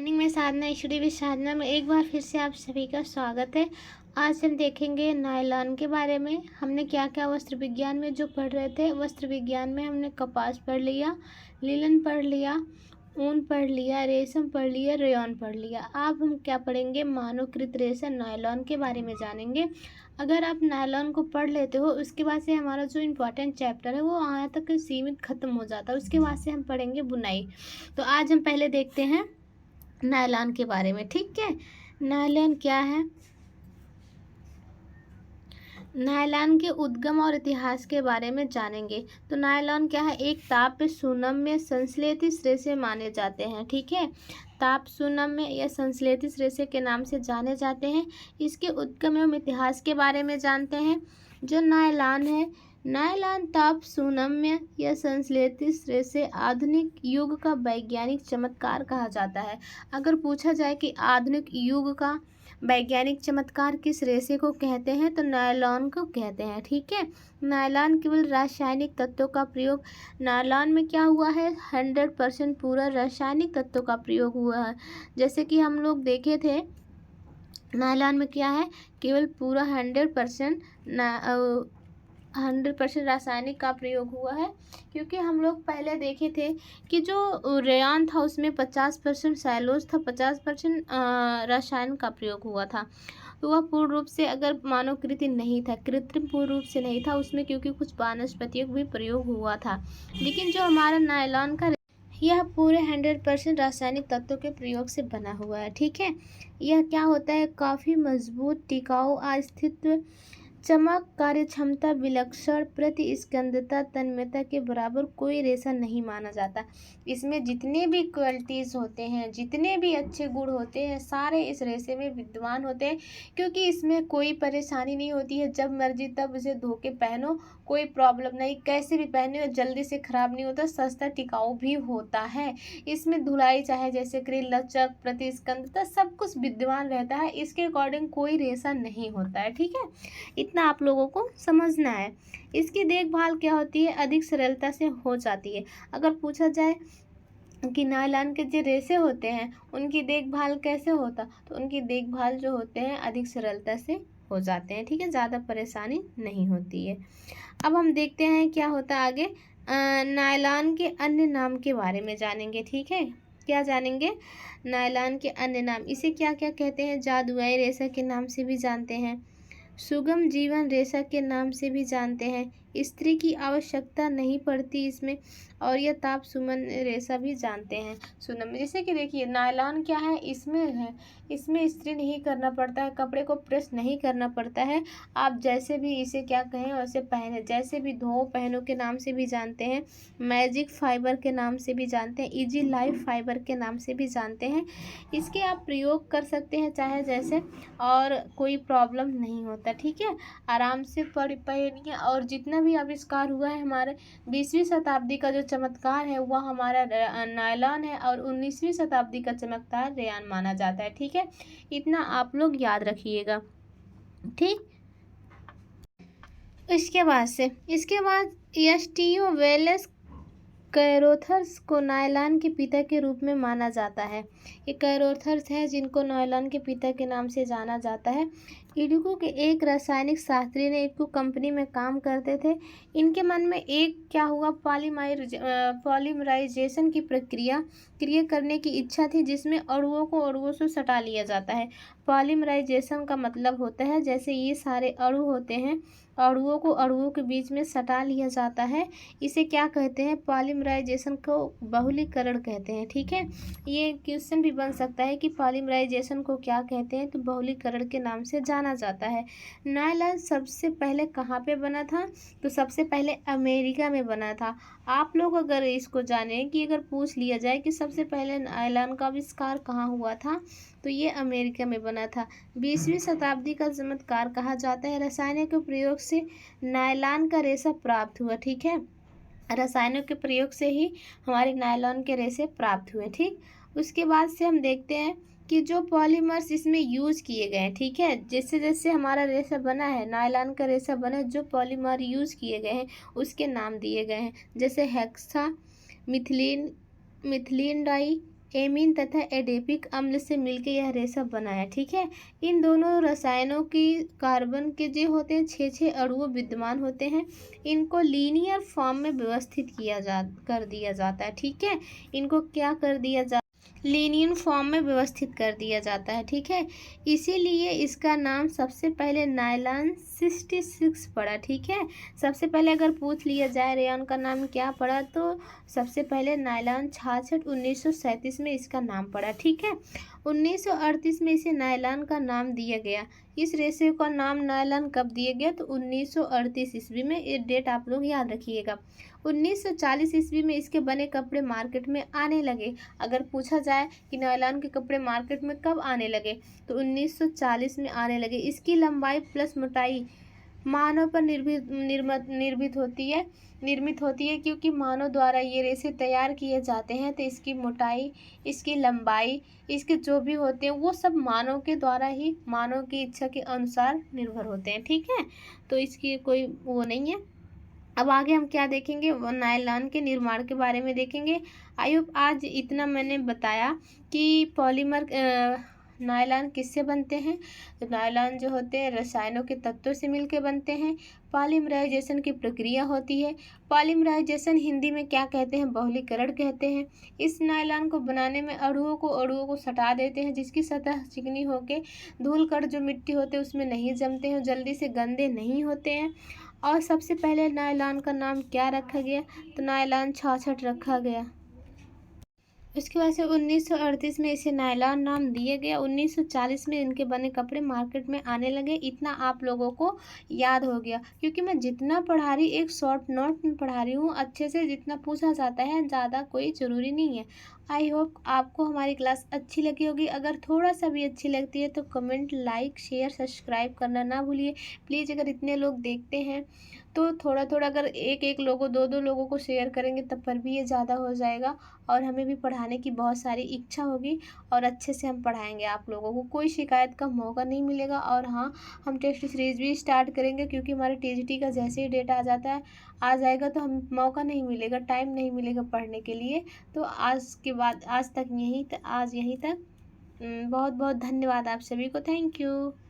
Morning में साधना study with साधना में एक बार फिर से आप सभी का स्वागत है। आज हम देखेंगे नायलॉन के बारे में। हमने क्या क्या वस्त्र विज्ञान में जो पढ़ रहे थे, वस्त्र विज्ञान में हमने कपास पढ़ लिया, लिनन पढ़ लिया, ऊन पढ़ लिया, रेशम पढ़ लिया, रेयॉन पढ़ लिया। अब हम क्या पढ़ेंगे, मानवकृत रेशम नायलॉन के बारे में जानेंगे। अगर आप नायलॉन को पढ़ लेते हो उसके बाद से हमारा जो इम्पोर्टेंट चैप्टर है वो यहाँ तक सीमित खत्म हो जाता है। उसके बाद से हम पढ़ेंगे बुनाई। तो आज हम पहले देखते हैं नायलॉन के बारे में। ठीक है, नायलॉन क्या है। नायलॉन के उद्गम और इतिहास के बारे में जानेंगे। तो नायलॉन क्या है, एक ताप सुनम्य संश्लेषित रेशे माने जाते हैं। ठीक है, ताप सुनम्य या संश्लेषित रेशे के नाम से जाने जाते हैं। इसके उद्गम एवं इतिहास के बारे में जानते हैं। जो नायलॉन है, नायलॉन ताप सुनम्य या संश्लेषित रेशे आधुनिक युग का वैज्ञानिक चमत्कार कहा जाता है। अगर पूछा जाए कि आधुनिक युग का वैज्ञानिक चमत्कार किस रेशे को कहते हैं, तो नायलॉन को कहते हैं। ठीक है, नायलॉन केवल रासायनिक तत्वों का प्रयोग, नायलॉन में क्या हुआ है, 100% पूरा रासायनिक तत्वों का प्रयोग हुआ है। जैसे कि हम लोग देखे थे, नायलॉन में क्या है, केवल पूरा 100% रासायनिक का प्रयोग हुआ है। क्योंकि हम लोग पहले देखे थे कि जो रेयॉन था उसमें 50% सेलुलोज था, 50% रसायन का प्रयोग हुआ था। तो वह पूर्ण रूप से अगर मानवकृत नहीं था, कृत्रिम पूर्ण रूप से नहीं था उसमें, क्योंकि कुछ वानस्पतिक भी प्रयोग हुआ था। लेकिन जो हमारा नायलॉन का यह पूरे 100% रासायनिक तत्वों के प्रयोग से बना हुआ है। ठीक है, यह क्या होता है, काफ़ी मजबूत, टिकाऊ, अस्तित्व, चमक, कार्यक्षमता, विलक्षण, प्रतिस्पंदता, तन्मयता के बराबर कोई रेशा नहीं माना जाता। इसमें जितने भी क्वालिटीज़ होते हैं, जितने भी अच्छे गुण होते हैं, सारे इस रेशे में विद्यमान होते हैं। क्योंकि इसमें कोई परेशानी नहीं होती है, जब मर्जी तब इसे धो के पहनो, कोई प्रॉब्लम नहीं, कैसे भी पहने जल्दी से ख़राब नहीं होता, सस्ता टिकाऊ भी होता है। इसमें धुलाई चाहे जैसे कि लचक, प्रतिस्पंदता सब कुछ विद्यमान रहता है। इसके अकॉर्डिंग कोई रेशा नहीं होता है। ठीक है, इतना आप लोगों को समझना है। इसकी देखभाल क्या होती है, अधिक सरलता से हो जाती है। अगर पूछा जाए कि नायलॉन के जो रेशे होते हैं उनकी देखभाल कैसे होता, तो उनकी देखभाल जो होते हैं अधिक सरलता से हो जाते हैं। ठीक है, ज़्यादा परेशानी नहीं होती है। अब हम देखते हैं क्या होता है आगे। नायलॉन के अन्य नाम के बारे में जानेंगे। ठीक है, क्या जानेंगे, नायलॉन के अन्य नाम। इसे क्या क्या कहते हैं, जादुई रेशा के नाम से भी जानते हैं, सुगम जीवन रेशा के नाम से भी जानते हैं, स्त्री की आवश्यकता नहीं पड़ती इसमें, और यह ताप सुमन रेशा भी जानते हैं, सुनम। जैसे कि देखिए नायलॉन क्या है, इसमें स्त्री नहीं करना पड़ता है, कपड़े को प्रेस नहीं करना पड़ता है। आप जैसे भी इसे क्या कहें वैसे पहने, जैसे भी धो पहनो के नाम से भी जानते हैं, मैजिक फाइबर के नाम से भी जानते हैं, इजी लाइफ फाइबर के नाम से भी जानते हैं। इसके आप प्रयोग कर सकते हैं चाहे जैसे, और कोई प्रॉब्लम नहीं होता। ठीक है, आराम से पहनिए। और जितना भी आविष्कार हुआ है हमारे 20वीं शताब्दी का जो चमत्कार है वह हमारा नायलॉन है, और 19वीं शताब्दी का चमत्कार रेयॉन माना जाता है। ठीक है, इतना आप लोग याद रखिएगा। ठीक, इसके बाद एस्टियो वेलेस कैरोथर्स को नायलॉन के पिता के रूप में माना जाता है। ये कैरोथर्स हैं जिनको नायलॉन के पिता के नाम से जाना जाता है। इडुको के एक रासायनिक शास्त्री ने इडुको कंपनी में काम करते थे। इनके मन में एक क्या हुआ, पॉलीमराइजेशन की प्रक्रिया करने की इच्छा थी, जिसमें अणुओं को अणुओं से सटा लिया जाता है। पॉलीमराइजेशन का मतलब होता है जैसे ये सारे अणु होते हैं, अणुओं को अणुओं के बीच में सटा लिया जाता है। इसे क्या कहते हैं, पॉलीमराइजेशन को बहुलीकरण कहते हैं। ठीक है, ये क्वेश्चन भी बन सकता है कि पॉलीमराइजेशन को क्या कहते हैं, तो बहुलीकरण के नाम से जाना जाता है। नायलॉन सबसे पहले कहाँ पे बना था, तो सबसे पहले अमेरिका में बना था। आप लोग अगर इसको जानें कि अगर पूछ लिया जाए कि सबसे पहले नायलॉन का आविष्कार कहाँ हुआ था, तो ये अमेरिका में बना था। 20वीं शताब्दी का चमत्कार कहा जाता है। रसायनों के प्रयोग से नायलॉन का रेशा प्राप्त हुआ। ठीक है, रसायनों के प्रयोग से ही हमारे नायलॉन के रेशे प्राप्त हुए। ठीक, उसके बाद से हम देखते हैं कि जो पॉलीमर्स इसमें यूज किए गए हैं। ठीक है, जैसे जैसे हमारा रेशा बना है, नायलॉन का रेशा बना है, जो पॉलीमर यूज किए गए हैं उसके नाम दिए गए हैं। जैसे हेक्सा, मिथिलीन डाई, एमीन तथा एडेपिक अम्ल से मिलकर यह रेशा बनाया। ठीक है, इन दोनों रसायनों की कार्बन के जो होते हैं 6 अणु विद्यमान होते हैं। इनको लीनियर फॉर्म में व्यवस्थित कर दिया जाता है। ठीक है, इनको क्या कर दिया जाता, लीनियर फॉर्म में व्यवस्थित कर दिया जाता है। ठीक है, इसीलिए इसका नाम सबसे पहले नायलॉन 66 पड़ा। ठीक है, सबसे पहले अगर पूछ लिया जाए रेयॉन का नाम क्या पड़ा, तो सबसे पहले नायलॉन 66 1937 में इसका नाम पड़ा। ठीक है, 1938 में इसे नायलॉन का नाम दिया गया। इस रेशे का नाम नायलॉन कब दिया गया, तो 1938 ईस्वी में। ये डेट आप लोग याद रखिएगा। 1940 ईस्वी में इसके बने कपड़े मार्केट में आने लगे। अगर पूछा जाए कि नायलॉन के कपड़े मार्केट में कब आने लगे, तो 1940 में आने लगे। इसकी लंबाई प्लस मोटाई मानव पर निर्मित होती है क्योंकि मानव द्वारा ये रेशे तैयार किए जाते हैं। तो इसकी मोटाई, इसकी लंबाई, इसके जो भी होते हैं वो सब मानव के द्वारा ही, मानव की इच्छा के अनुसार निर्भर होते हैं। ठीक है, तो इसकी कोई वो नहीं है। अब आगे हम क्या देखेंगे, वो नायलॉन के निर्माण के बारे में देखेंगे। आई होप आज इतना मैंने बताया कि पॉलीमर नायलॉन किससे बनते हैं। तो नायलॉन जो होते हैं रसायनों के तत्वों से मिलकर बनते हैं। पॉलीमराइजेशन की प्रक्रिया होती है। पॉलीमराइजेशन हिंदी में क्या कहते हैं, बहुलीकरण कहते हैं। इस नायलॉन को बनाने में अणुओं को सटा देते हैं, जिसकी सतह चिकनी होकर धूल कण जो मिट्टी होते हैं उसमें नहीं जमते हैं, जल्दी से गंदे नहीं होते हैं। और सबसे पहले नायलॉन का नाम क्या रखा गया, तो नायलॉन 66 रखा गया। इसकी वजह से 1938 में इसे नायलॉन नाम दिया गया। 1940 में इनके बने कपड़े मार्केट में आने लगे। इतना आप लोगों को याद हो गया, क्योंकि मैं जितना पढ़ा रही, एक शॉर्ट नोट में पढ़ा रही हूँ। अच्छे से जितना पूछा जाता है, ज़्यादा कोई ज़रूरी नहीं है। आई होप आपको हमारी क्लास अच्छी लगी होगी। अगर थोड़ा सा भी अच्छी लगती है तो कमेंट, लाइक, शेयर, सब्सक्राइब करना ना भूलिए प्लीज़। अगर इतने लोग देखते हैं तो थोड़ा थोड़ा अगर एक एक लोगों, दो दो लोगों को शेयर करेंगे तब पर भी ये ज़्यादा हो जाएगा, और हमें भी पढ़ाने की बहुत सारी इच्छा होगी और अच्छे से हम पढ़ाएंगे आप लोगों को। कोई शिकायत का मौका नहीं मिलेगा। और हाँ, हम टेस्ट सीरीज़ भी स्टार्ट करेंगे, क्योंकि हमारे टीजीटी का जैसे ही डेट आ जाएगा तो हम मौका नहीं मिलेगा, टाइम नहीं मिलेगा पढ़ने के लिए। तो आज के बाद आज यहीं तक। बहुत बहुत धन्यवाद आप सभी को। Thank you.